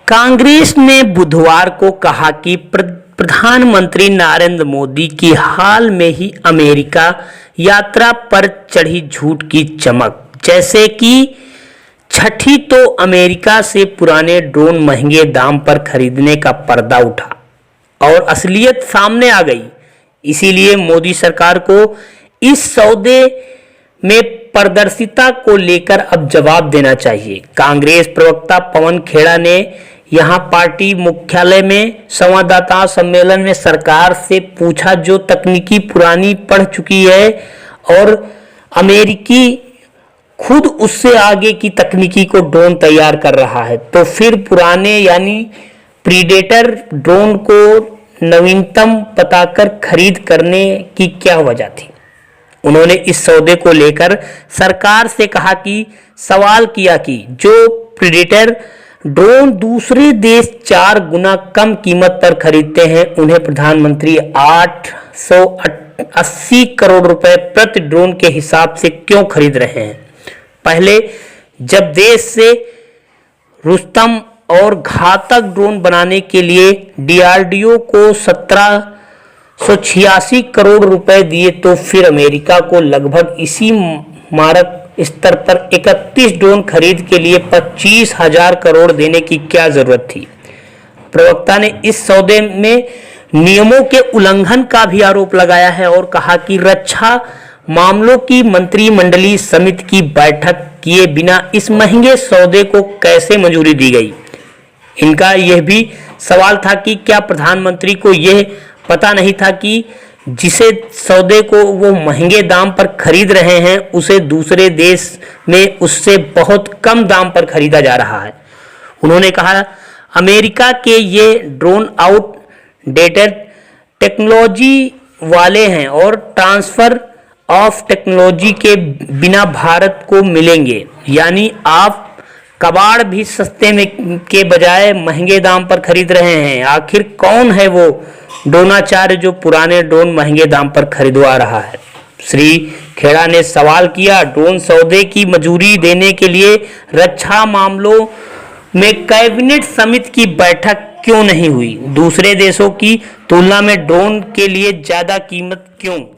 कांग्रेस ने बुधवार को कहा कि प्रधानमंत्री नरेंद्र मोदी की हाल में ही अमेरिका यात्रा पर चढ़ी झूठ की चमक, जैसे कि छठी तो अमेरिका से पुराने ड्रोन महंगे दाम पर खरीदने का पर्दा उठा और असलियत सामने आ गई। इसीलिए मोदी सरकार को इस सौदे में पारदर्शिता को लेकर अब जवाब देना चाहिए। कांग्रेस प्रवक्ता पवन खेड़ा ने यहां पार्टी मुख्यालय में संवाददाता सम्मेलन में सरकार से पूछा, जो तकनीकी पुरानी पड़ चुकी है और अमेरिकी खुद उससे आगे की तकनीकी को ड्रोन तैयार कर रहा है, तो फिर पुराने यानी प्रीडेटर ड्रोन को नवीनतम बताकर खरीद करने की क्या वजह थी। उन्होंने इस सौदे को लेकर सरकार से कहा कि सवाल किया कि जो प्रीडेटर ड्रोन दूसरे देश 4 गुना कम कीमत पर खरीदते हैं, उन्हें प्रधानमंत्री 880 करोड़ रुपए प्रति ड्रोन के हिसाब से क्यों खरीद रहे हैं। पहले जब देश से रुस्तम और घातक ड्रोन बनाने के लिए डीआरडीओ को 1786 करोड़ रुपए दिए, तो फिर अमेरिका को लगभग इसी मारक स्तर पर 31 ड्रोन खरीद के लिए 25,000 करोड़ देने की क्या जरूरत थी। प्रवक्ता ने इस सौदे में नियमों के उल्लंघन का भी आरोप लगाया है और कहा कि रक्षा मामलों की मंत्रिमंडलीय समिति की बैठक किए बिना इस महंगे सौदे को कैसे मंजूरी दी गई। इनका यह भी सवाल था कि क्या प्रधानमंत्री को यह पता नहीं था कि जिसे सौदे को वो महंगे दाम पर खरीद रहे हैं, उसे दूसरे देश में उससे बहुत कम दाम पर खरीदा जा रहा है। उन्होंने कहा, अमेरिका के ये ड्रोन आउटडेटेड टेक्नोलॉजी वाले हैं और ट्रांसफर ऑफ टेक्नोलॉजी के बिना भारत को मिलेंगे, यानी आप कबाड़ भी सस्ते में के बजाय महंगे दाम पर खरीद रहे हैं। आखिर कौन है वो ड्रोनाचार्य जो पुराने ड्रोन महंगे दाम पर खरीदवा रहा है। श्री खेड़ा ने सवाल किया, ड्रोन सौदे की मंजूरी देने के लिए रक्षा मामलों में कैबिनेट समिति की बैठक क्यों नहीं हुई। दूसरे देशों की तुलना में ड्रोन के लिए ज्यादा कीमत क्यों।